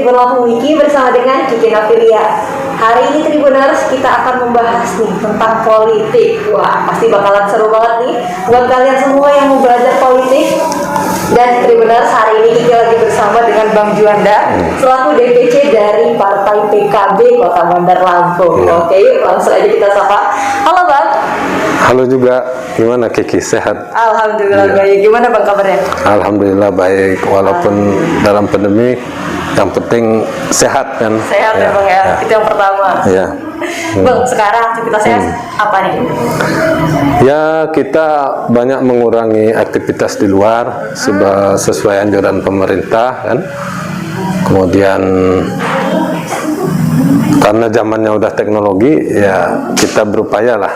Tribun Lampung Wiki bersama dengan Kiki Nafilia. Hari ini Tribuners kita akan membahas nih tentang politik. Wah, pasti bakalan seru banget nih buat kalian semua yang mau belajar politik. Dan Tribuners, hari ini Kiki lagi bersama dengan Bang Juanda selaku DPC dari Partai PKB Kota Bandar Lampung. Oke, yuk langsung aja kita sapa. Halo Bang. Halo juga, gimana Kiki, sehat? Alhamdulillah baik. Gimana Bang kabarnya? Alhamdulillah baik, walaupun dalam pandemi yang penting sehat kan? Sehat ya Bang ya, itu yang pertama. Ya. Bang, sekarang aktivitasnya apa nih? Ya, kita banyak mengurangi aktivitas di luar sesuai anjuran pemerintah kan. Kemudian karena zamannya udah teknologi, ya kita berupaya lah,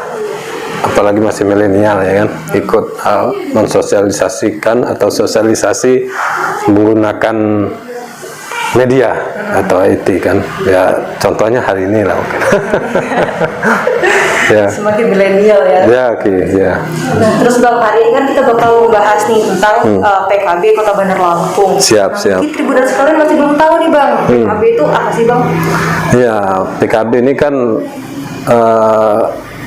apalagi masih milenial ya kan, ikut mensosialisasikan atau sosialisasi menggunakan media atau IT kan, ya contohnya hari ini lah. Ya. Semakin milenial ya. Ya, ya. Nah, terus Bang, hari ini kan kita bakal membahas nih tentang PKB Kota Bandar Lampung. Siap, nah, siap. Mungkin Tribuners sekalian masih belum tahu nih Bang, PKB itu apa sih Bang? Ya, PKB ini kan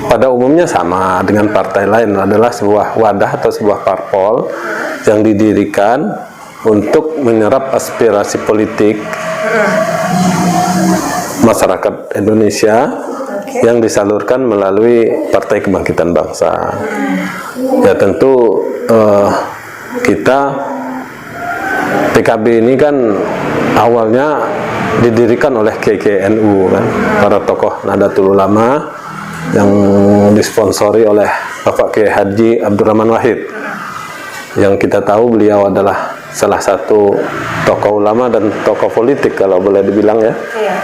pada umumnya sama dengan partai lain, adalah sebuah wadah atau sebuah parpol yang didirikan untuk menyerap aspirasi politik masyarakat Indonesia yang disalurkan melalui Partai Kebangkitan Bangsa. Ya tentu kita PKB ini kan awalnya didirikan oleh KKNU kan, para tokoh Nahdlatul Ulama yang disponsori oleh Bapak Kiai Haji Abdurrahman Wahid, yang kita tahu beliau adalah salah satu tokoh ulama dan tokoh politik kalau boleh dibilang ya. Iya.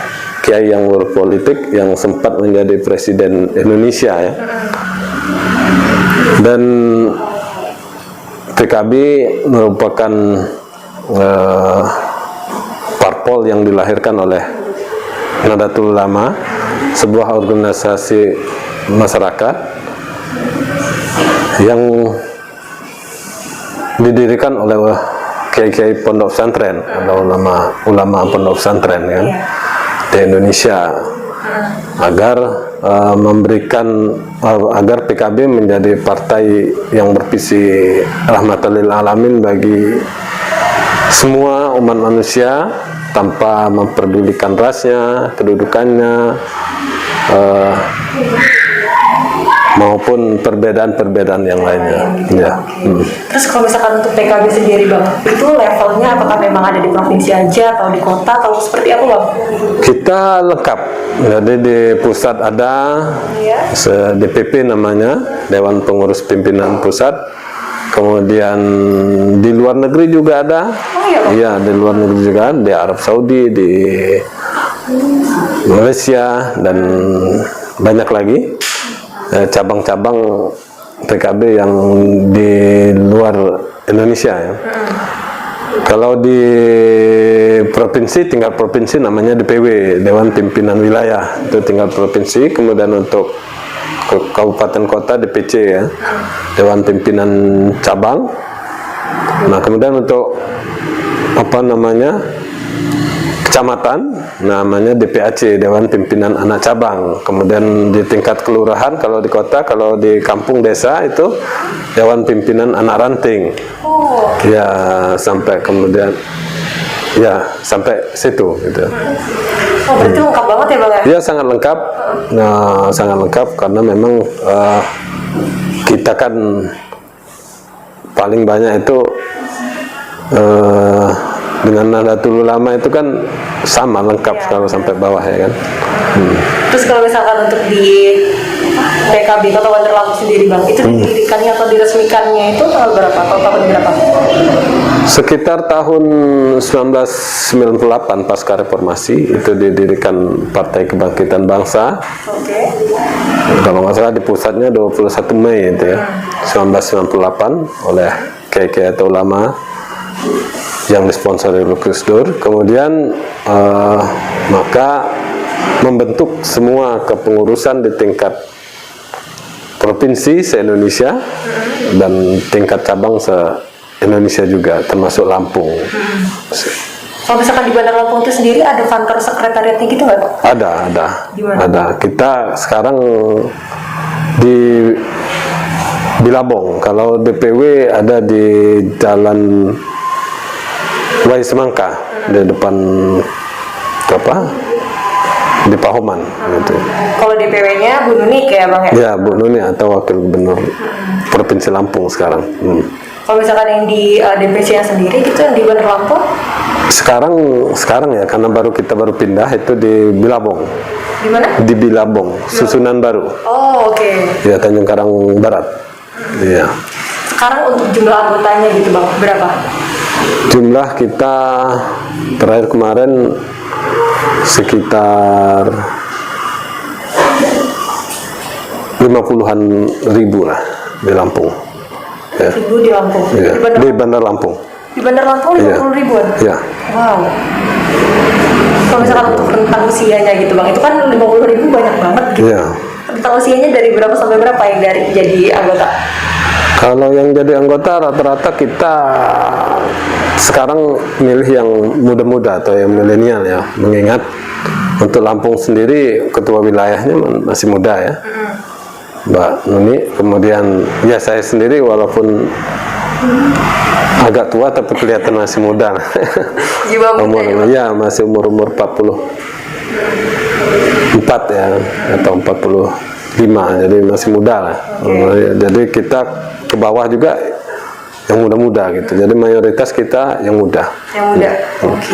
Kiai yang berpolitik, yang sempat menjadi presiden Indonesia ya. Dan PKB merupakan parpol yang dilahirkan oleh Nahdlatul Ulama, sebuah organisasi masyarakat yang didirikan oleh kiai-kiai pondok pesantren atau ulama pondok pesantren kan, di Indonesia, agar memberikan agar PKB menjadi partai yang bervisi rahmatan lil alamin bagi semua umat manusia tanpa memperdulikan rasnya, kedudukannya, maupun perbedaan-perbedaan yang lainnya. Ya. Terus kalau misalkan untuk PKB sendiri Bang, itu levelnya apakah memang ada di provinsi aja atau di kota atau seperti apa Bang? Kita lengkap. Jadi di pusat ada DPP namanya, Dewan Pengurus Pimpinan Pusat. Kemudian di luar negeri juga ada. Iya, di luar negeri juga, di Arab Saudi, di Malaysia, dan banyak lagi cabang-cabang PKB yang di luar Indonesia ya. Kalau di provinsi, tingkat provinsi namanya DPW, Dewan Pimpinan Wilayah, itu tingkat provinsi. Kemudian untuk kabupaten kota DPC ya, Dewan Pimpinan Cabang. Nah, kemudian untuk kecamatan namanya DPAC, Dewan Pimpinan Anak Cabang. Kemudian di tingkat kelurahan, kalau di kota, kalau di kampung desa itu Dewan Pimpinan Anak Ranting. Ya, sampai kemudian ya sampai situ gitu. Berarti lengkap banget ya Bang ya? Ya, sangat lengkap. Nah, sangat lengkap karena memang kita kan paling banyak itu dengan Nahdlatul Ulama itu kan sama lengkap kalau sampai bawah ya kan. Terus kalau misalkan untuk di PKB Kota Bandar Lampung sendiri Bang, itu didirikannya atau diresmikannya itu tahun berapa? Atau tahun berapa? Sekitar tahun 1998 pasca reformasi itu didirikan Partai Kebangkitan Bangsa. Kalau nggak salah di pusatnya 21 Mei itu ya, 1998 oleh kiai-kiai atau ulama yang disponsori oleh Gus Dur. Kemudian maka membentuk semua kepengurusan di tingkat provinsi se-Indonesia dan tingkat cabang se-Indonesia juga, termasuk Lampung. Kalau misalkan di Bandar Lampung itu sendiri ada kantor sekretariatnya gitu nggak Pak? Ada. Gimana? Ada. Kita sekarang di Bilabong. Kalau DPW ada di Jalan Wai Semangka di depan apa? Di Pahoman gitu. Kalau DPW-nya Bu Nuni ya Bang ya? Ya, Bu Nuni atau Wakil Gubernur Provinsi Lampung sekarang. Kalau misalkan yang di DPC yang sendiri gitu yang di Bandar Lampung? Sekarang ya, karena kita baru pindah itu di Bilabong. Di mana? Di Bilabong, susunan baru. Oh, oke. Ya, Tanjung Karang Barat. Iya. Sekarang untuk jumlah anggotanya gitu Bang, berapa? Jumlah kita terakhir kemarin sekitar 50-an ribu lah di Lampung. Ya. Ribu di Lampung. Iya. Di Di Bandar Lampung. Di Bandar Lampung 50 ribuan? Iya. Wow. Kalau misalkan untuk rentang usianya gitu Bang, itu kan 50 ribu banyak banget gitu. Iya. Rentang usianya dari berapa sampai berapa yang dari jadi anggota? Kalau yang jadi anggota rata-rata kita sekarang milih yang muda-muda atau yang milenial ya, mengingat untuk Lampung sendiri ketua wilayahnya masih muda ya, Mbak Nuni. Kemudian ya saya sendiri walaupun agak tua tapi kelihatan masih muda. Jiwa muda Ya masih umur 44 ya atau 45, jadi masih muda lah. Jadi kita ke bawah juga yang muda-muda gitu. Jadi mayoritas kita yang muda. Yang muda. Oke.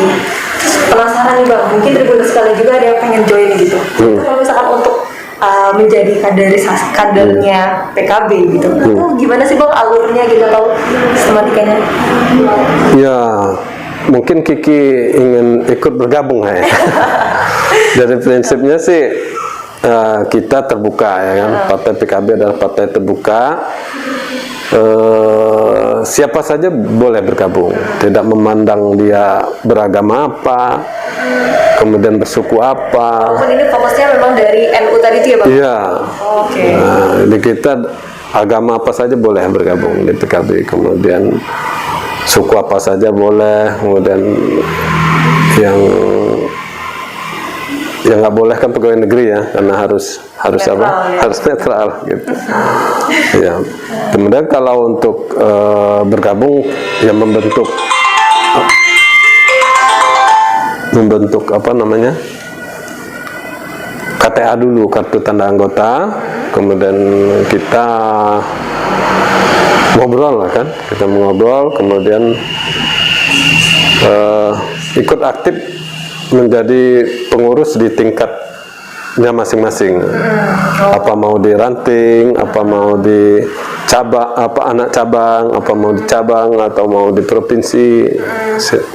Penasaran nih Bang, mungkin Tribun sekali juga ada yang pengen join gitu. Kalau misalkan untuk menjadi kadernya PKB gitu, itu gimana sih Bang alurnya gitu atau sistematikanya? Ya, mungkin Kiki ingin ikut bergabung ya. Dari prinsipnya sih kita terbuka ya kan. Partai PKB adalah partai terbuka. Siapa saja boleh bergabung, tidak memandang dia beragama apa, kemudian bersuku apa. Walaupun ini fokusnya memang dari NU tadi itu ya Bang? Iya. Oke. Di kita agama apa saja boleh bergabung di PKB, kemudian suku apa saja boleh, kemudian yang nggak boleh kan pegawai negeri ya, karena harus netral, apa? Ya. Harus netral gitu. Ya. Kemudian kalau untuk bergabung yang membentuk apa namanya? KTA dulu, kartu tanda anggota, kemudian kita ngobrol lah kan, kita ngobrol, kemudian ikut aktif menjadi pengurus di tingkatnya masing-masing. Apa mau di ranting, apa mau di cabang, apa anak cabang, apa mau di cabang atau mau di provinsi,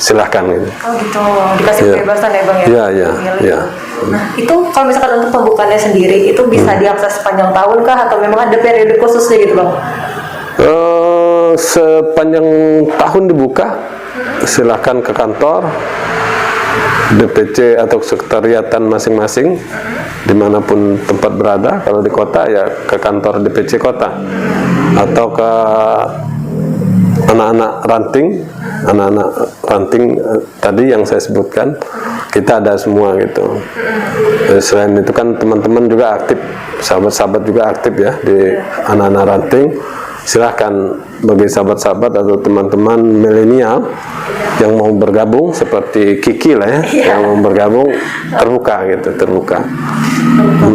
silahkan gitu. Oh gitu, dikasih kebebasan ya Bang ya? Iya. Nah itu kalau misalkan untuk pembukaannya sendiri itu bisa diakses sepanjang tahun kah atau memang ada periode khususnya gitu Bang? Sepanjang tahun dibuka, silahkan ke kantor DPC atau sekretariatan masing-masing dimanapun tempat berada. Kalau di kota ya ke kantor DPC kota atau ke anak-anak ranting tadi yang saya sebutkan, kita ada semua gitu. Selain itu kan teman-teman juga aktif, sahabat-sahabat juga aktif ya di anak-anak ranting. Silahkan bagi sahabat-sahabat atau teman-teman milenial yang mau bergabung seperti Kiki lah ya, yang mau bergabung terbuka.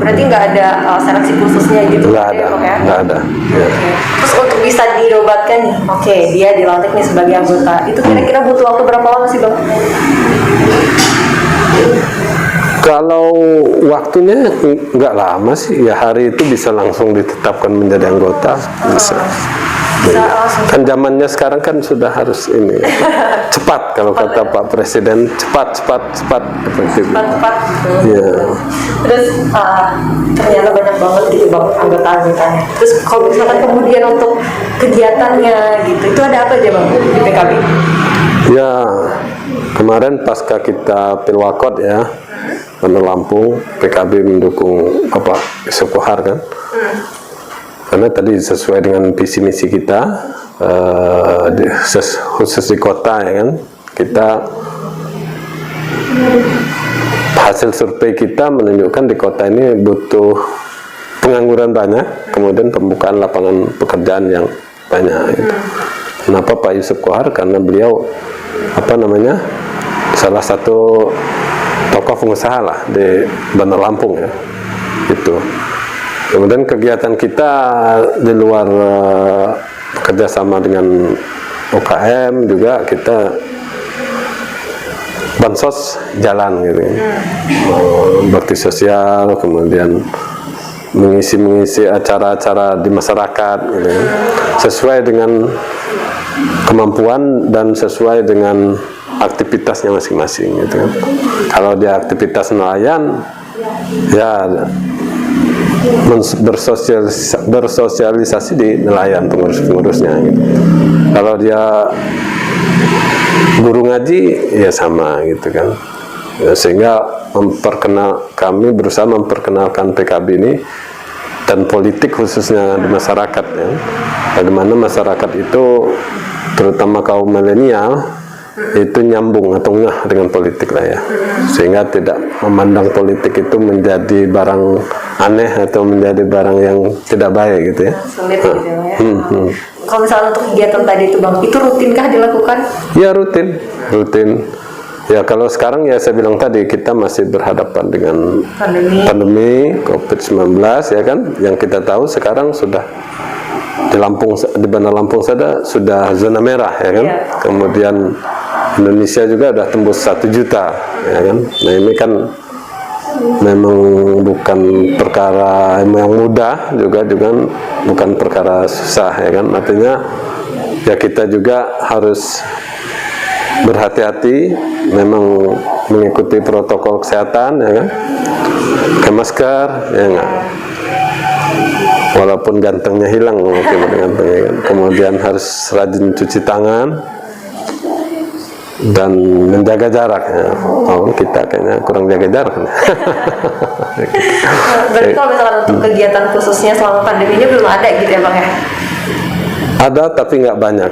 Berarti nggak ada seleksi khususnya gitu? Nggak ada. Ya. Terus untuk bisa dinobatkan nih, oke, dia dilantik nih sebagai anggota, itu kira-kira butuh waktu berapa lama sih Bang? Kalau waktunya nggak lama sih, ya hari itu bisa langsung ditetapkan menjadi anggota, bisa langsung. Kan zamannya sekarang kan sudah harus ini cepat, kalau kata Pak Presiden, cepat efektif. Cepat gitu. Iya. Terus ternyata banyak banget gitu Bang anggotanya. Terus kalau misalkan kemudian untuk kegiatannya gitu, itu ada apa aja Bang di PKB? Ya, kemarin pasca kita Pilwakot ya, Bandar Lampung, PKB mendukung apa Sukohar kan, karena tadi sesuai dengan visi misi kita, khusus di kota ya kan, kita hasil survei kita menunjukkan di kota ini butuh pengangguran banyak, kemudian pembukaan lapangan pekerjaan yang banyak. Gitu. Kenapa Pak Yusuf Kohar? Karena beliau salah satu tokoh pengusaha lah di Bandar Lampung ya, gitu. Kemudian kegiatan kita di luar kerjasama dengan UKM juga kita bansos jalan gitu, bakti sosial, kemudian mengisi acara-acara di masyarakat gitu, sesuai dengan kemampuan dan sesuai dengan aktivitasnya masing-masing gitu kan. Kalau dia aktivitas nelayan ya bersosialisasi di nelayan pengurus-pengurusnya gitu. Kalau dia guru ngaji ya sama gitu kan ya, sehingga kami berusaha memperkenalkan PKB ini dan politik khususnya di masyarakat ya. Bagaimana masyarakat itu terutama kaum milenial itu nyambung atau ngeh dengan politik lah ya, sehingga tidak memandang politik itu menjadi barang aneh atau menjadi barang yang tidak baik gitu ya. Sulit gitu ya. Kalau misalnya untuk kegiatan tadi itu Bang, itu rutinkah dilakukan? Ya rutin. Ya kalau sekarang ya saya bilang tadi kita masih berhadapan dengan pandemi COVID-19 ya kan, yang kita tahu sekarang sudah di Bandar Lampung sudah zona merah ya kan. Kemudian Indonesia juga sudah tembus 1 juta ya kan. Nah ini kan memang bukan perkara yang mudah, juga bukan perkara susah ya kan. Artinya ya kita juga harus berhati-hati, memang mengikuti protokol kesehatan ya kan, pakai masker ya enggak, walaupun gantengnya hilang mungkin gantengnya kan. Kemudian harus rajin cuci tangan dan menjaga jarak ya. Oh, kita kayaknya kurang jaga jarak. Berarti kalau misalkan untuk kegiatan khususnya selama pandemi ini belum ada gitu ya Bang ya? Ada tapi nggak banyak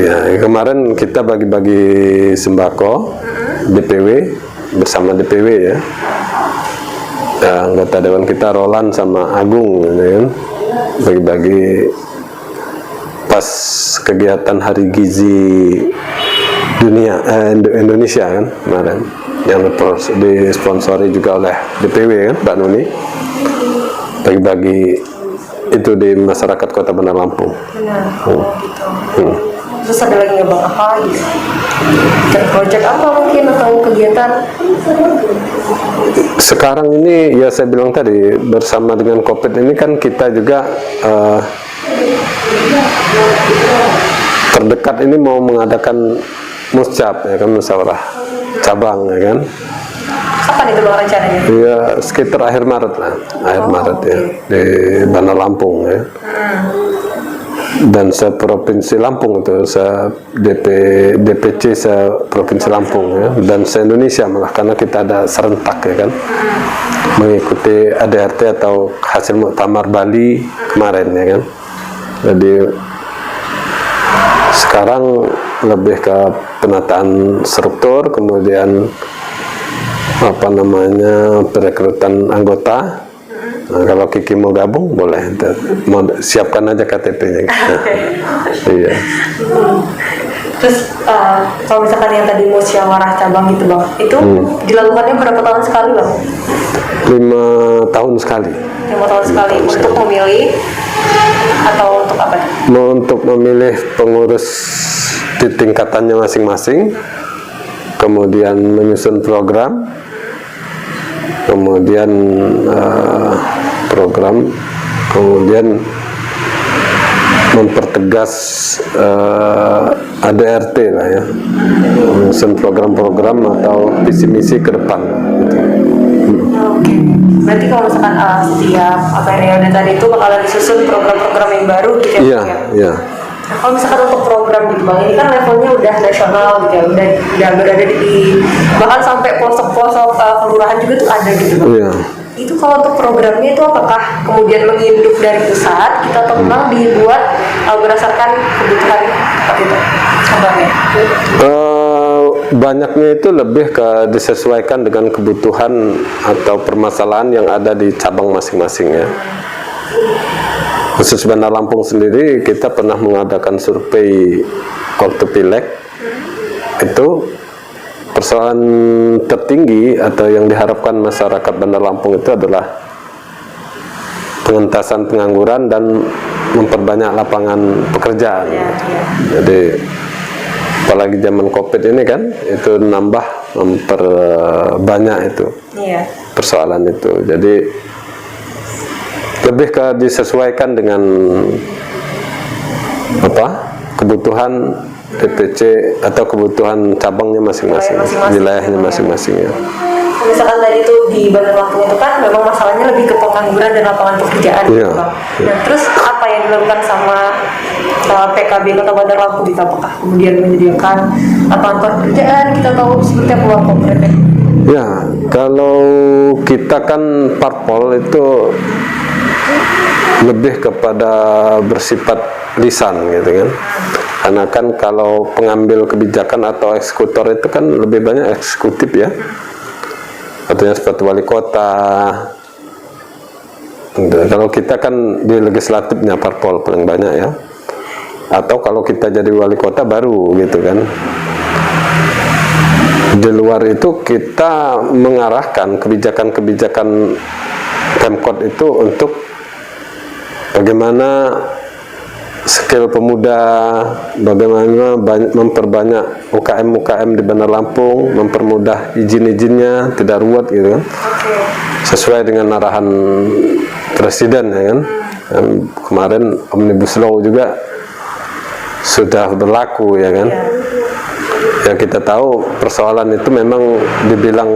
ya. Kemarin kita bagi-bagi sembako DPW bersama DPW ya. Anggota Dewan kita Roland sama Agung gitu kan. Bagi-bagi pas kegiatan Hari Gizi Dunia Indonesia kan kemarin, yang disponsori juga oleh DPW kan, Mbak Nuni, bagi-bagi itu di masyarakat Kota Bandar Lampung. Terus ada lagi nggak Bang, apa gitu? Dan project apa mungkin atau kegiatan? Sekarang ini ya saya bilang tadi bersama dengan COVID ini kan kita juga terdekat ini mau mengadakan muscap ya kan, musyawarah cabang ya kan. Kapan itu Bang rencananya? Iya sekitar akhir Maret lah, Maret ya di Bandar Lampung ya. Dan se-provinsi Lampung itu, DPC se-provinsi Lampung ya, dan se-Indonesia malah, karena kita ada serentak ya kan, mengikuti ADRT atau hasil muktamar Bali kemarin ya kan. Jadi sekarang lebih ke penataan struktur, kemudian perekrutan anggota. Nah, kalau Kiki mau gabung boleh, mau siapkan aja KTP-nya. Iya. Terus kalau misalkan yang tadi musyawarah cabang gitu Bang, itu dilakukannya berapa tahun sekali Bang? 5 tahun sekali. 5 tahun sekali untuk memilih atau untuk apa? Untuk memilih pengurus di tingkatannya masing-masing, kemudian menyusun program, kemudian kemudian mempertegas ADRT lah ya, menyusun program-program atau visi misi ke depan. Oke. Berarti kalau misalkan setiap periode tadi itu bakalan disusun program-program yang baru gitu ya? Iya. Nah, kalau misalkan untuk program gitu Bang, ini kan levelnya udah nasional gitu ya, udah berada di bahkan sampai pelosok-pelosok kelurahan juga tuh ada gitu Bang. Iya. Itu kalau untuk programnya itu apakah kemudian menginduk dari pusat kita atau memang dibuat berdasarkan kebutuhan seperti itu kabarnya? banyaknya itu lebih ke disesuaikan dengan kebutuhan atau permasalahan yang ada di cabang masing-masing ya. Khusus Bandar Lampung sendiri, kita pernah mengadakan survei waktu pileg. Itu persoalan tertinggi atau yang diharapkan masyarakat Bandar Lampung itu adalah pengentasan pengangguran dan memperbanyak lapangan pekerjaan. Jadi apalagi zaman COVID ini kan, itu memperbanyak itu persoalan itu. Jadi lebih ke disesuaikan dengan kebutuhan DPC atau kebutuhan cabangnya masing-masing, wilayahnya masing-masing ya. Misalkan tadi itu di Bandar Lampung itu kan memang masalahnya lebih ke pengangguran dan lapangan pekerjaan gitu Bang. Nah, terus apa yang dilakukan sama PKB Kota Bandar Lampung gitu? Apakah kemudian menyediakan lapangan pekerjaan? Kita tahu seperti apa uang konkretnya? Ya, kalau kita kan parpol itu lebih kepada bersifat lisan gitu kan. Karena kan kalau pengambil kebijakan atau eksekutor itu kan lebih banyak eksekutif ya. Artinya seperti wali kota. Kalau kita kan di legislatifnya parpol paling banyak ya. Atau kalau kita jadi wali kota baru gitu kan. Di luar itu kita mengarahkan kebijakan-kebijakan Pemkot itu untuk bagaimana skill pemuda, bagaimana memperbanyak UKM-UKM di Bandar Lampung, mempermudah izin-izinnya, tidak ruwet gitu kan. Sesuai dengan arahan Presiden ya kan. Dan kemarin Omnibus Law juga sudah berlaku ya kan. Yang kita tahu persoalan itu memang dibilang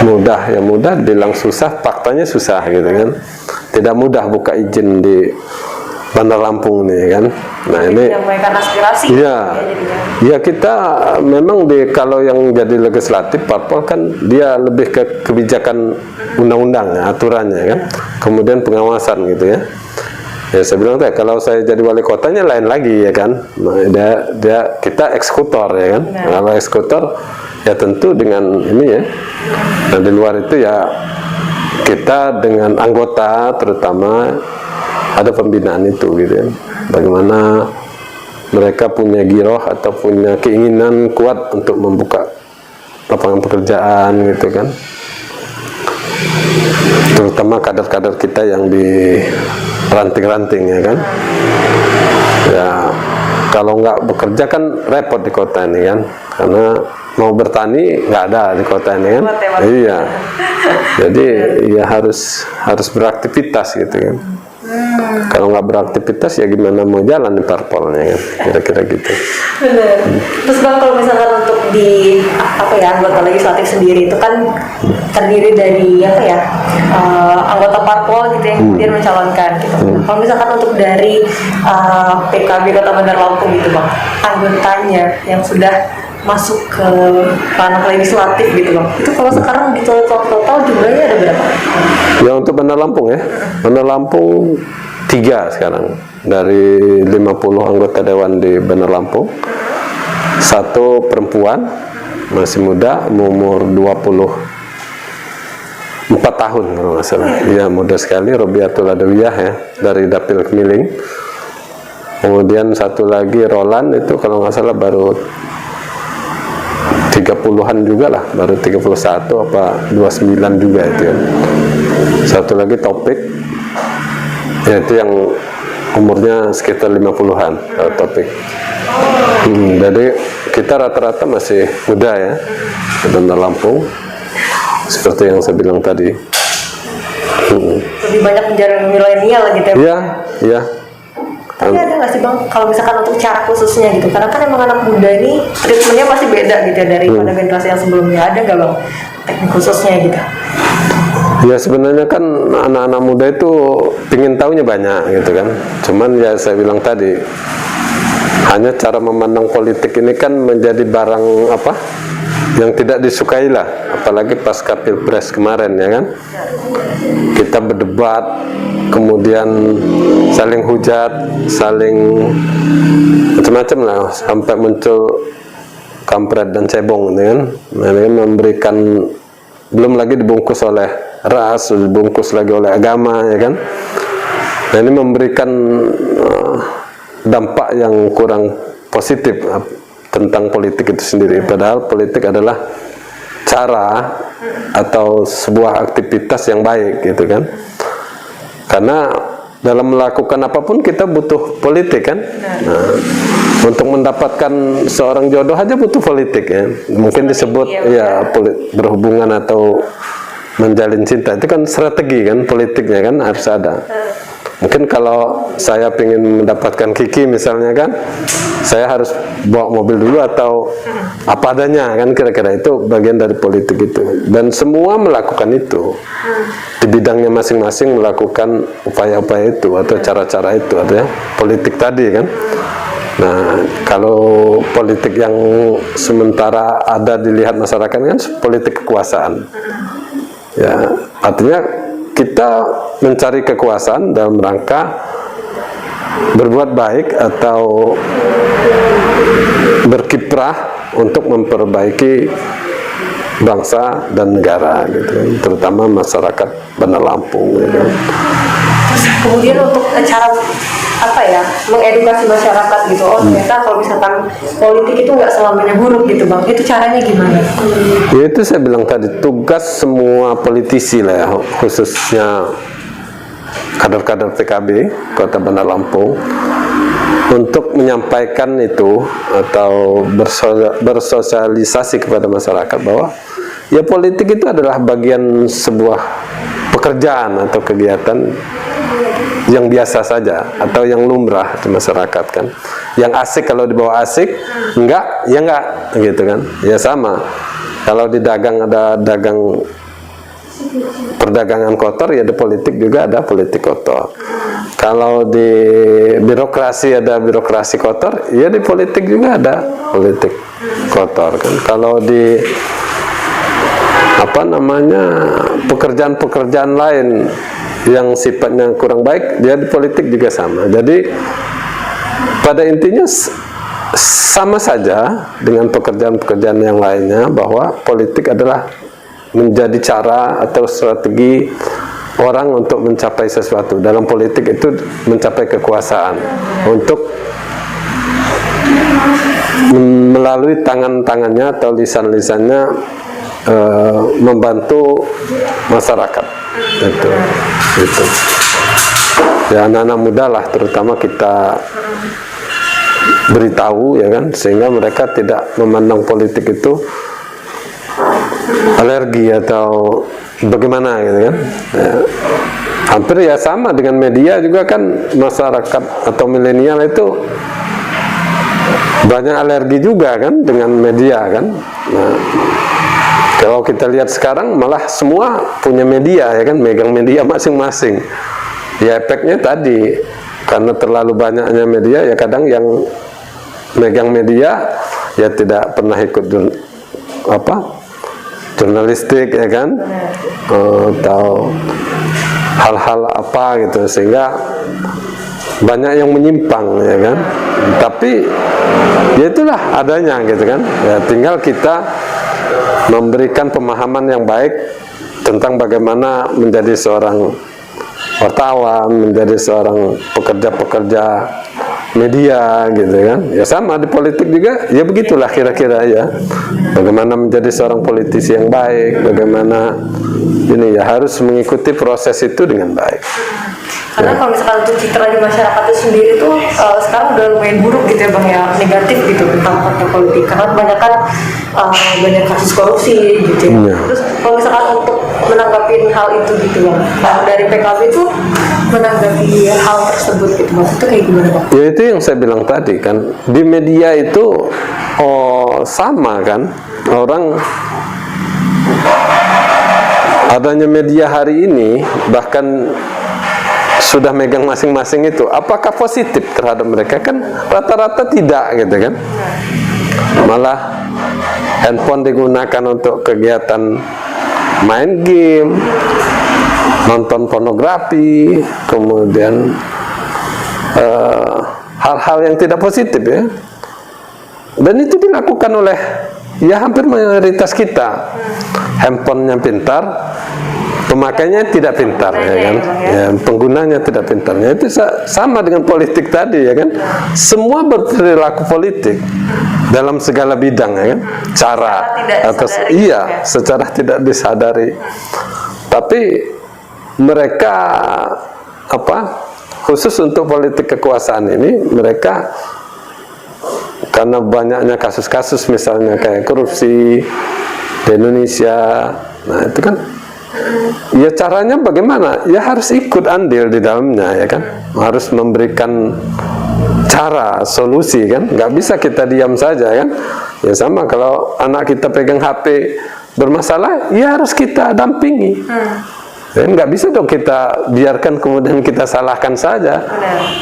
mudah ya mudah, dibilang susah, faktanya susah gitu kan. Tidak mudah buka izin di Bandar Lampung nih kan. Nah ini ya kita memang kalau yang jadi legislatif parpol kan dia lebih ke kebijakan undang-undang ya, aturannya kan, kemudian pengawasan gitu ya. Ya saya bilang kalau saya jadi wali kotanya lain lagi ya kan. Nah, kita eksekutor ya kan. Kalau eksekutor ya tentu dengan ini ya. Nah di luar itu ya kita dengan anggota terutama ada pembinaan itu gitu ya. Bagaimana mereka punya giroh atau punya keinginan kuat untuk membuka lapangan pekerjaan gitu kan. Terutama kader-kader kita yang di ranting-ranting ya kan. Ya kalau nggak bekerja kan repot di kota ini kan. Karena mau bertani nggak ada di kota ini kan. Iya. Jadi ya harus beraktivitas gitu kan. Kalau nggak beraktivitas ya gimana mau jalan di parpolnya kan, kira-kira gitu. Benar. Terus Bang, kalau misalkan untuk di anggota legislatif sendiri itu kan terdiri dari anggota parpol gitu yang kemudian mencalonkan gitu. Kalau misalkan untuk dari PKB Kota Bandar Lampung gitu Bang, anggotanya yang sudah masuk ke ranah legislatif gitu Bang, itu kalau sekarang di total jumlahnya ada berapa? Ya untuk Bandar Lampung ya, Bandar Lampung 3 sekarang dari 50 anggota dewan di Bandar Lampung. 1 perempuan masih muda, umur 24 tahun kalau nggak salah. Iya muda sekali, Robiatul Adawiyah ya, dari Dapil Kemiling. Kemudian 1 lagi Roland, itu kalau nggak salah baru 30-an juga lah, baru 31 apa 29 juga itu ya. 1 lagi Topik, ya itu yang umurnya sekitar 50-an Topik. Jadi kita rata-rata masih muda ya di Bandar Lampung, seperti yang saya bilang tadi. Lebih banyak menjaring milenial gitu ya? Iya, iya. Tapi ada nggak sih Bang, kalau misalkan untuk cara khususnya gitu, karena kan emang anak muda ini treatmentnya pasti beda gitu ya daripada generasi yang sebelumnya. Ada nggak Bang teknik khususnya gitu? Ya sebenarnya kan anak-anak muda itu pingin tahunya banyak gitu kan. Cuman ya saya bilang tadi, hanya cara memandang politik ini kan menjadi barang yang tidak disukai lah, apalagi pasca Pilpres kemarin ya kan. Kita berdebat, kemudian saling hujat, saling macam-macam lah, sampai muncul kampret dan cebong gitu kan. Nah, ini memberikan, belum lagi dibungkus oleh ras, dibungkus lagi oleh agama ya kan. Nah, ini memberikan dampak yang kurang positif tentang politik itu sendiri. Padahal politik adalah cara atau sebuah aktivitas yang baik gitu kan. Karena dalam melakukan apapun kita butuh politik kan. Nah, untuk mendapatkan seorang jodoh aja butuh politik ya. Mungkin disebut ya berhubungan atau menjalin cinta, itu kan strategi kan, politiknya kan harus ada. Mungkin kalau saya ingin mendapatkan Kiki misalnya kan, saya harus bawa mobil dulu atau apa adanya kan, kira-kira itu bagian dari politik itu. Dan semua melakukan itu di bidangnya masing-masing, melakukan upaya-upaya itu atau cara-cara itu, artinya politik tadi kan. Nah, kalau politik yang sementara ada dilihat masyarakat kan politik kekuasaan. Ya, artinya kita mencari kekuasaan dalam rangka berbuat baik atau berkiprah untuk memperbaiki bangsa dan negara gitu, terutama masyarakat Bandar Lampung gitu. Kemudian untuk cara apa ya, mengedukasi masyarakat gitu, oh ternyata kalau misalkan politik itu nggak selamanya buruk gitu Bang, itu caranya gimana? Ya itu saya bilang tadi, tugas semua politisi lah ya, khususnya kader-kader PKB Kota Bandar Lampung, untuk menyampaikan itu atau bersosialisasi kepada masyarakat bahwa ya politik itu adalah bagian sebuah pekerjaan atau kegiatan yang biasa saja atau yang lumrah di masyarakat kan. Yang asik kalau dibawa asik, enggak ya enggak gitu kan. Ya sama. Kalau di dagang ada dagang perdagangan kotor, ya di politik juga ada politik kotor. Kalau di birokrasi ada birokrasi kotor, ya di politik juga ada politik kotor kan. Kalau di apa namanya pekerjaan-pekerjaan lain yang sifatnya kurang baik, dia di politik juga sama. Jadi pada intinya sama saja dengan pekerjaan-pekerjaan yang lainnya, bahwa politik adalah menjadi cara atau strategi orang untuk mencapai sesuatu. Dalam politik itu mencapai kekuasaan, untuk melalui tangan-tangannya atau lisan-lisannya membantu masyarakat. Itu ya, anak-anak muda lah terutama kita beritahu ya kan, sehingga mereka tidak memandang politik itu alergi atau bagaimana gitu kan ya. Hampir ya sama dengan media juga kan, masyarakat atau milenial itu banyak alergi juga kan dengan media kan. Nah, kalau kita lihat sekarang malah semua punya media ya kan, megang media masing-masing. Ya efeknya tadi, karena terlalu banyaknya media, ya kadang yang megang media ya tidak pernah ikut jurnalistik ya kan, atau hal-hal apa gitu, sehingga banyak yang menyimpang ya kan. Tapi ya itulah adanya gitu kan. Ya tinggal kita memberikan pemahaman yang baik tentang bagaimana menjadi seorang wartawan, menjadi seorang pekerja-pekerja media gitu kan. Ya sama di politik juga, ya begitulah kira-kira ya. Bagaimana menjadi seorang politisi yang baik, bagaimana ini ya, harus mengikuti proses itu dengan baik. Karena kalau misalkan untuk citra di masyarakat itu sendiri tuh sekarang udah lumayan buruk gitu ya Bang ya, negatif gitu tentang partai politik, karena kebanyakan banyak kasus korupsi gitu ya. Terus kalau misalkan untuk menanggapi hal itu gitu Bang, dari PKB itu menanggapi hal tersebut gitu Bang, itu kayak gimana Bang? Ya itu yang saya bilang tadi kan, di media itu sama kan, orang adanya media hari ini bahkan sudah megang masing-masing itu, apakah positif terhadap mereka? Kan rata-rata tidak gitu kan. Malah handphone digunakan untuk kegiatan main game, nonton pornografi, kemudian hal-hal yang tidak positif ya. Dan itu dilakukan oleh ya hampir mayoritas kita. Handphonenya pintar, pemakainya tidak pintar, ya kan? Ya, penggunanya tidak pintar. Ya, itu sama dengan politik tadi, ya kan? Semua berperilaku politik dalam segala bidang, ya kan? Cara atau iya, secara tidak disadari. Tapi mereka khusus untuk politik kekuasaan ini, mereka karena banyaknya kasus-kasus misalnya kayak korupsi di Indonesia, nah itu kan ya caranya bagaimana? Ya harus ikut andil di dalamnya, ya kan? Harus memberikan cara, solusi, kan? Nggak bisa kita diam saja, kan? Ya sama kalau anak kita pegang HP bermasalah, ya harus kita dampingi. Dan nggak bisa dong kita biarkan kemudian kita salahkan saja,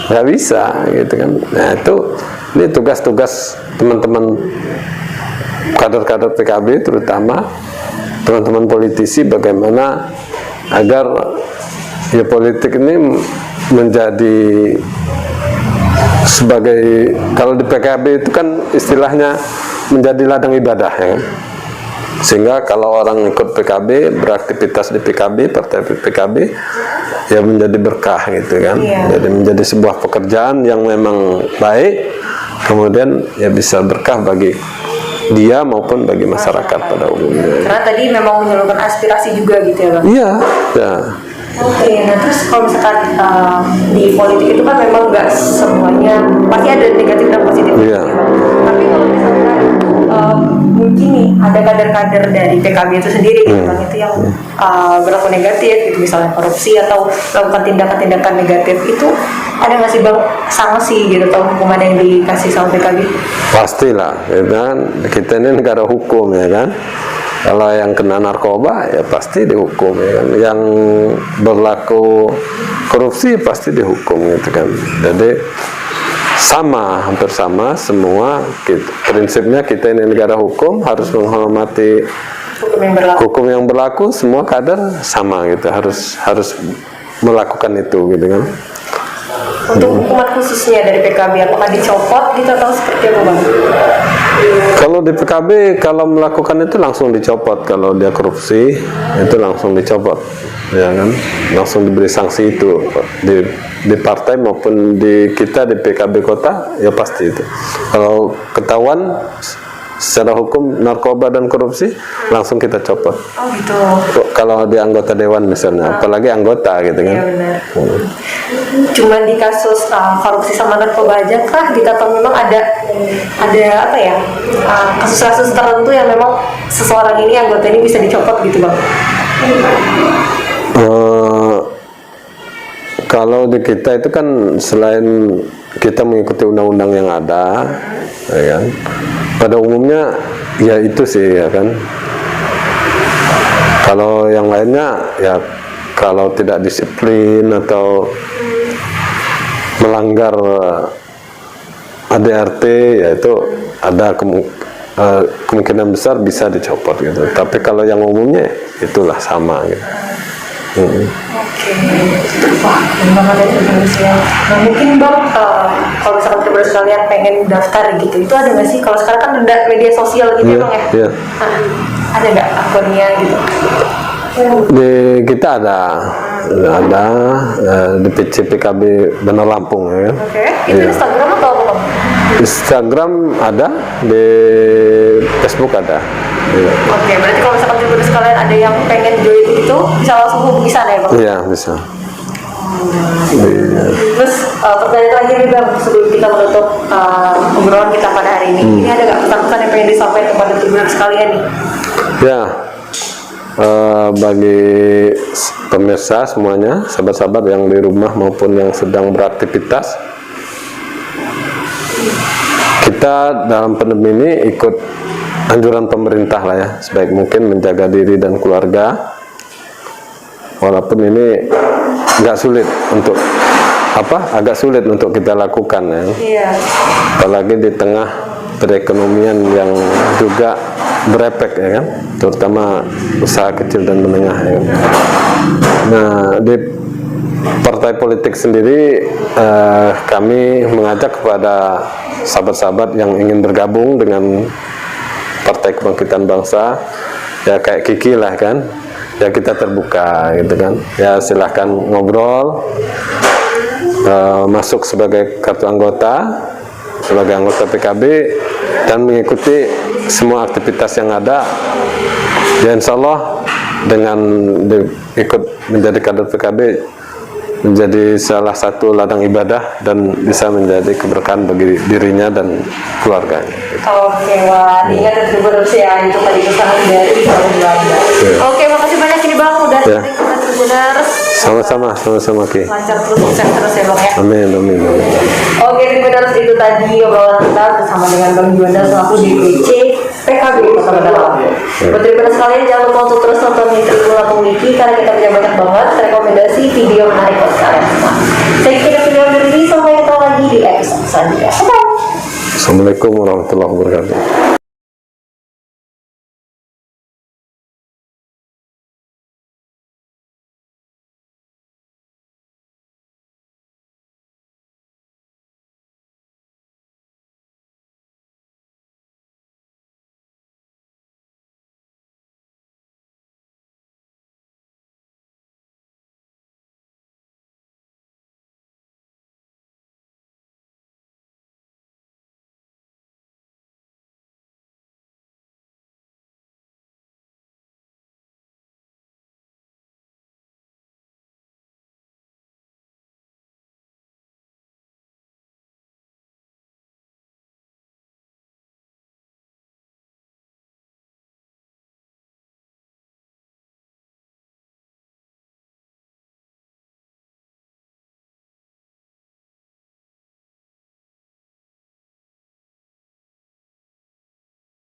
nggak bisa, gitu kan? Nah ini tugas-tugas teman-teman kader-kader PKB, terutama teman-teman politisi, bagaimana agar ya politik ini menjadi sebagai, kalau di PKB itu kan istilahnya menjadi ladang ibadah, ya kan? Sehingga kalau orang ikut PKB, beraktivitas di PKB, partai PKB, ya menjadi berkah, gitu kan? Jadi menjadi sebuah pekerjaan yang memang baik, kemudian ya bisa berkah bagi dia maupun bagi masyarakat pada umumnya. Karena tadi memang menyalurkan aspirasi juga gitu ya, Bang? Iya, ya. Oke, nah terus kalau misalkan di politik itu kan memang nggak semuanya, pasti ada negatif dan positif. Iya. Tapi kalau misalkan mungkin nih ada kader-kader dari PKB itu sendiri gitu kan, itu yang berlaku negatif gitu, misalnya korupsi atau melakukan tindakan-tindakan negatif, itu ada nggak sih Bang sanksi gitu atau hukuman yang dikasih sama PKB? Pastilah, ya kan? Kita ini negara hukum, ya kan? Kalau yang kena narkoba ya pasti dihukum, ya kan? Yang berlaku korupsi pasti dihukum, gitu kan? Jadi sama, hampir sama semua. Prinsipnya kita ini negara hukum, harus menghormati hukum yang berlaku. Semua kader sama, gitu, harus melakukan itu, gitu kan? Untuk hukuman khususnya dari PKB, apakah dicopot gitu atau seperti apa Bang? Kalau di PKB, kalau melakukan itu langsung dicopot. Kalau dia korupsi, itu langsung dicopot, ya kan? Langsung diberi sanksi itu di partai maupun di kita di PKB kota, ya pasti itu. Kalau ketahuan secara hukum narkoba dan korupsi, langsung kita copot. Oh gitu. Kalau di anggota dewan misalnya, apalagi anggota, gitu kan? Iya benar. Cuma di kasus korupsi sama narkoba aja kah gitu, atau memang ada apa ya, kasus-kasus tertentu yang memang seseorang ini, anggota ini bisa dicopot gitu Bang? Kalau di kita itu kan selain kita mengikuti undang-undang yang ada, ya kan? Pada umumnya ya itu sih, ya kan? Kalau yang lainnya ya kalau tidak disiplin atau melanggar ADRT, ya itu ada kemungkinan besar bisa dicopot, gitu. Tapi kalau yang umumnya itulah sama, gitu. Oke, wah, banget ya Indonesia. Nah mungkin Bang, kalau misalkan teman-teman sekalian pengen daftar gitu, itu ada nggak sih? Kalau sekarang kan ada media sosial gitu, Bang, ya? Iya. Nah, ada nggak akunnya gitu? Di kita ada di PC PKB Benar Lampung, ya kan? Oke, itu Iya. Instagram atau apa Bang? Instagram ada, di Facebook ada. Iya. Oke, berarti kalau misalkan teman-teman sekalian ada yang pengen join itu, bisa langsung hubungi sana ya Bang? Iya, bisa. Iya. Terus pertanyaan terakhir nih Bang, sebelum kita menutup obrolan kita pada hari ini, ini ada nggak pesan-pesan yang pengen disampaikan kepada teman-teman sekalian nih? Ya, bagi pemirsa semuanya, sahabat-sahabat yang di rumah maupun yang sedang beraktivitas, kita dalam pandemi ini ikut anjuran pemerintah lah ya, sebaik mungkin menjaga diri dan keluarga. Walaupun ini agak sulit untuk kita lakukan, ya. Iya. Apalagi di tengah perekonomian yang juga berefek, ya kan, terutama usaha kecil dan menengah, ya kan? Nah, di partai politik sendiri kami mengajak kepada sahabat-sahabat yang ingin bergabung dengan Partai Kebangkitan Bangsa, ya kayak Kiki lah kan, ya kita terbuka gitu kan, ya silahkan ngobrol, masuk sebagai kartu anggota, sebagai anggota PKB, dan mengikuti semua aktivitas yang ada. Ya insya Allah dengan ikut menjadi kader PKB menjadi salah satu ladang ibadah dan bisa menjadi keberkahan bagi dirinya dan keluarganya. Oke, wah, ingat dan Tribuners ya, itu tadi pesan dari Bang Juanda. Oke, makasih banyak ini Bang, udah Ya. kita Tribuners. Sama-sama Ki. Lancar terus, sukses terus ya Bang ya. Amin. Oke, Tribuners, itu tadi obrolan kita bersama dengan Bang Juanda selaku DPC PKB Kota Bandar Lampung. Buat Tribuners kalian jangan lupa untuk terus nonton di Tribun Lampung Wiki karena kita punya banyak banget rekomendasi video menarik buat kalian semua. Saya kira video dari ini, sampai ketemu lagi di episode selanjutnya. Bye. Assalamualaikum warahmatullahi wabarakatuh.